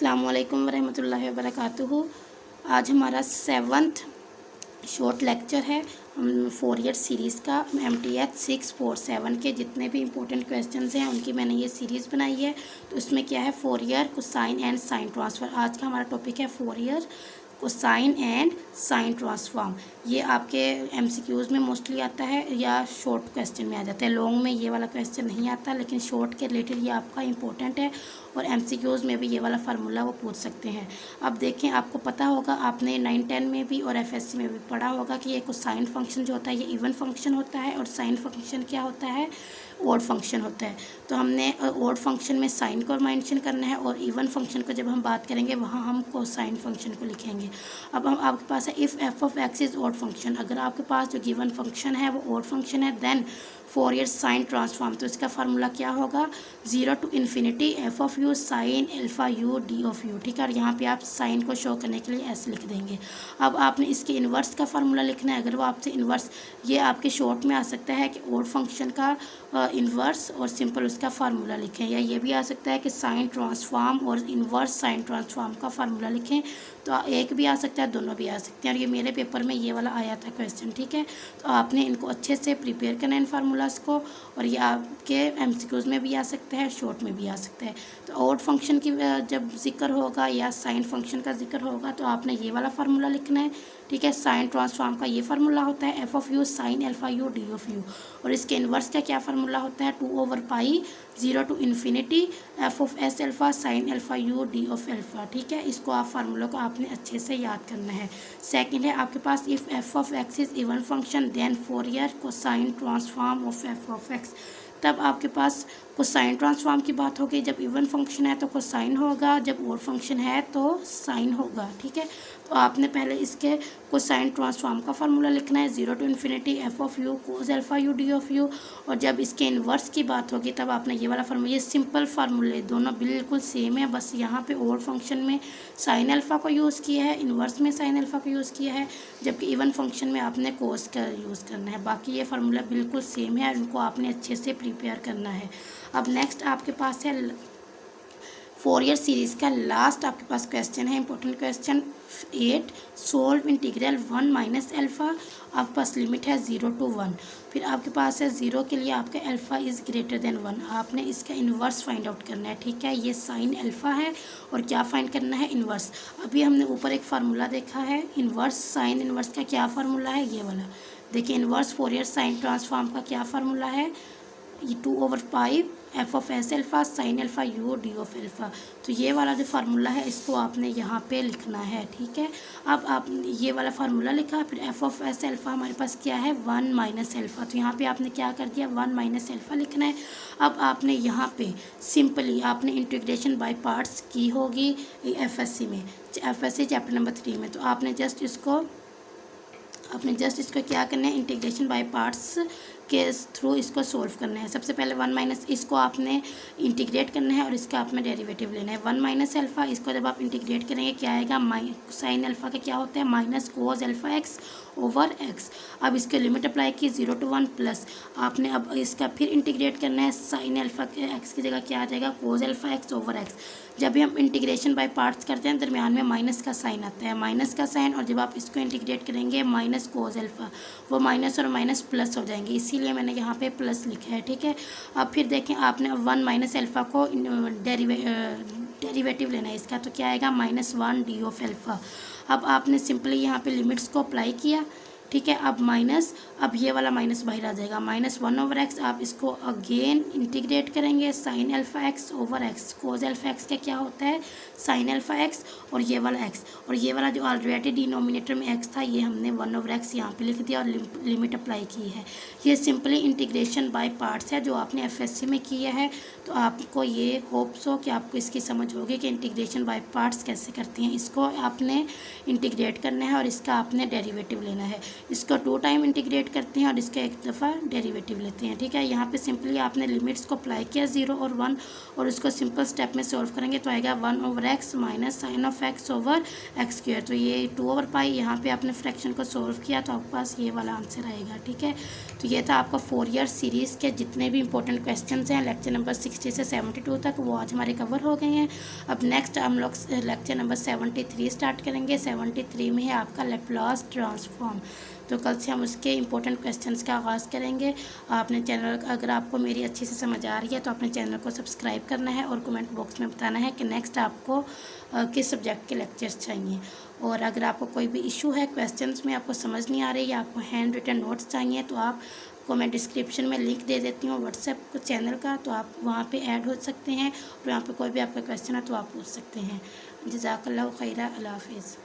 अस्सलाम वालेकुम वरहमतुल्लाहि वबरकातुहू। आज हमारा 7th शॉर्ट लेक्चर है। हम फोरियर सीरीज़ का MTH 647 के जितने भी इम्पोर्टेंट क्वेश्चंस हैं उनकी मैंने ये सीरीज़ बनाई है। तो उसमें क्या है, Fourier, cosine and sine transfer. आज का हमारा टॉपिक है Fourier, cosine and sine transform. ये आपके MCQs में मोस्टली आता है या शॉर्ट क्वेश्चन में आ जाता है। लॉन्ग में ये वाला क्वेश्चन नहीं आता, लेकिन शॉर्ट के रिलेटेड ये आपका इंपॉर्टेंट है और MCQs में भी ये वाला फार्मूला वो पूछ सकते हैं। अब देखें, आपको पता होगा, आपने 9-10 में भी और FSC में भी पढ़ा होगा कि ये कोसाइन फंक्शन जो होता है ये इवन फंक्शन होता है और साइन फंक्शन क्या होता है, ऑड फंक्शन होता है। तो हमने ऑड फंक्शन में साइन को मेंशन करना है और इवन फंक्शन को जब हम बात करेंगे वहाँ हम कोसाइन फंक्शन को लिखेंगे। अब हम आपके पास है if f of x is odd function. अगर आपके पास जो गिवन फंक्शन है वो ऑड फंक्शन है, देन फोरियर साइन ट्रांसफॉर्म। तो इसका फार्मूला क्या होगा, 0 to infinity F of you sine alpha u d of you. ठीक है, और यहाँ पे आप साइन को शो करने के लिए ऐसे लिख देंगे। अब आपने इसके इन्वर्स का फार्मूला लिखना है। अगर वो आपसे इन्वर्स, ये आपके शॉर्ट में आ सकता है कि ऑड फंक्शन का इन्वर्स और सिंपल उसका फार्मूला लिखें, या ये भी आ सकता है कि साइन ट्रांसफॉर्म और इन्वर्स साइन ट्रांसफॉर्म का फार्मूला लिखें। तो एक भी आ सकता है, दोनों भी आ सकते हैं। और ये मेरे पेपर में ये वाला आया था क्वेश्चन। ठीक है, तो आपने इनको अच्छे से प्रिपेयर करना है इन फार्मूलाज को, और ये आपके MCQs में भी आ सकता है, शॉर्ट में भी आ सकता है। तो ऑड फंक्शन की जब जिक्र होगा या साइन फंक्शन का जिक्र होगा तो आपने ये वाला फार्मूला लिखना है। ठीक है, साइन ट्रांसफॉर्म का ये फार्मूला होता है F of you sine alpha u d of you, और इसके इन्वर्स का क्या फार्मूला होता है, 2/पाई 0 to infinity F of S alpha sine alpha u d of alpha. ठीक है, इसको आप फार्मूला को आपने अच्छे से याद करना है। सेकंड है आपके पास if f of x is even function then Fourier cosine transform of f of x. तब आपके पास कोसाइन ट्रांसफॉर्म की बात होगी। जब इवन फंक्शन है तो कोसाइन होगा, जब ऑड फंक्शन है तो साइन होगा। ठीक है, तो आपने पहले इसके कोसाइन ट्रांसफॉर्म का फार्मूला लिखना है, 0 to infinity F of you cos alpha u d of you. और जब इसके इन्वर्स की बात होगी तब आपने ये वाला फार्मूला, ये सिंपल फार्मूले दोनों बिल्कुल सेम है, बस यहाँ पे ऑड फंक्शन में साइन अल्फा को यूज़ किया है, इन्वर्स में साइन अल्फा को यूज़ किया है, जबकि इवन फंक्शन में आपने कोस का यूज़ करना है। बाकी ये फार्मूला बिल्कुल सेम है, उनको आपने अच्छे से प्रिपेयर करना है। अब नेक्स्ट आपके पास है फोरियर सीरीज़ का लास्ट आपके पास क्वेश्चन है, important question 8, solve integral 1 minus alpha. आपके पास लिमिट है 0 to 1। फिर आपके पास है 0 के लिए आपका अल्फ़ा इज़ ग्रेटर देन 1। आपने इसका इन्वर्स फाइंड आउट करना है। ठीक है, ये साइन अल्फ़ा है और क्या फाइंड करना है, इन्वर्स। अभी हमने ऊपर एक फार्मूला देखा है इन्वर्स, साइन इन्वर्स का क्या फार्मूला है, ये वाला देखिए। इन्वर्स फोरियर साइन ट्रांसफॉर्म का क्या फार्मूला है, ये 2/पाई f of s alpha sine alpha u d of alpha. तो ये वाला जो फार्मूला है इसको आपने यहाँ पे लिखना है। ठीक है, अब आप ये वाला फार्मूला लिखा, फिर एफ ऑफ एस अल्फ़ा हमारे पास क्या है, 1 माइनस अल्फ़ा। तो यहाँ पे आपने क्या कर दिया, 1 माइनस अल्फ़ा लिखना है। अब आपने यहाँ पे सिंपली आपने इंटीग्रेशन बाय पार्ट्स की होगी FSC में, FSC चैप्टर नंबर 3 में। तो आपने जस्ट इसको क्या करना है, इंटीग्रेशन बाय पार्ट्स के थ्रू इसको सोल्व करना है। सबसे पहले 1 माइनस, इसको आपने इंटीग्रेट करना है और इसका आपने डेरिवेटिव लेना है। 1 माइनस अल्फ़ा, इसको जब आप इंटीग्रेट करेंगे क्या आएगा, साइन अल्फ़ा का क्या होता है, minus cos alpha x over x. अब इसके लिमिट अप्लाई की 0 to 1 प्लस, आपने अब इसका फिर इंटीग्रेट करना है, साइन अल्फ़ा के एक्स की जगह क्या आ जाएगा, cos alpha x over x. जब भी हम इंटीग्रेशन बाय पार्ट्स करते हैं दरमियान में माइनस का साइन आता है, माइनस का साइन, और जब आप इसको इंटीग्रेट करेंगे माइनस कोस अल्फ़ा, वो माइनस और माइनस प्लस हो जाएंगे, इसीलिए मैंने यहाँ पे प्लस लिखा है। ठीक है, अब फिर देखें, आपने 1 माइनस अल्फ़ा को डेरिवेटिव लेना है इसका, तो क्या आएगा, -1 डी ऑफ अल्फ़ा। अब आपने सिंपली यहाँ पे लिमिट्स को अप्लाई किया। ठीक है, अब माइनस, अब ये वाला माइनस बाहर आ जाएगा, -1/x। आप इसको अगेन इंटीग्रेट करेंगे, sine alpha x over x, cos alpha x का क्या होता है, साइन अल्फ़ा एक्स, और ये वाला एक्स, और ये वाला जो ऑलरेडी डिनोमिनेटर में एक्स था ये हमने 1/x यहाँ पे लिख दिया और लिमिट अप्लाई की है। ये सिंपली इंटीग्रेशन बाय पार्ट्स है जो आपने FSC में किया है। तो आपको ये होप्स हो कि आपको इसकी समझ होगी कि इंटीग्रेशन बाय पार्ट्स कैसे करती हैं। इसको आपने इंटीग्रेट करना है और इसका आपने डेरिवेटिव लेना है। इसको 2 टाइम इंटीग्रेट करते हैं और इसका एक दफ़ा डेरिवेटिव लेते हैं। ठीक है, यहाँ पे सिंपली आपने लिमिट्स को अप्लाई किया 0 और 1 और उसको सिंपल स्टेप में सॉल्व करेंगे तो आएगा 1/x minus sine of x over x square. तो ये 2/π यहाँ पे आपने फ्रैक्शन को सॉल्व किया तो आपके पास ये वाला आंसर आएगा। ठीक है, तो ये था आपका 4 ईयर सीरीज़ के जितने भी इंपॉर्टेंट क्वेश्चन हैं लेक्चर नंबर 60 से 72 तक, वो आज हमारे कवर हो गए हैं। अब नेक्स्ट हम लोग लेक्चर नंबर 73 स्टार्ट करेंगे। 73 में है आपका लैप्लास ट्रांसफॉर्म। तो कल से हम उसके इंपॉर्टेंट क्वेश्चंस का आगाज़ करेंगे। आपने चैनल, अगर आपको मेरी अच्छी से समझ आ रही है तो अपने चैनल को सब्सक्राइब करना है और कमेंट बॉक्स में बताना है कि नेक्स्ट आपको किस सब्जेक्ट के लेक्चर्स चाहिए। और अगर आपको कोई भी इशू है क्वेश्चंस में, आपको समझ नहीं आ रही या आपको हैंड रिटन नोट्स चाहिए तो आप को मैं डिस्क्रिप्शन में लिंक दे देती हूँ व्हाट्सएप चैनल का, तो आप वहाँ पे ऐड हो सकते हैं और वहाँ पे कोई भी आपका क्वेश्चन है तो आप पूछ सकते हैं। जज़ाकल्लाहु खैरा, अल्लाह हाफ़िज़।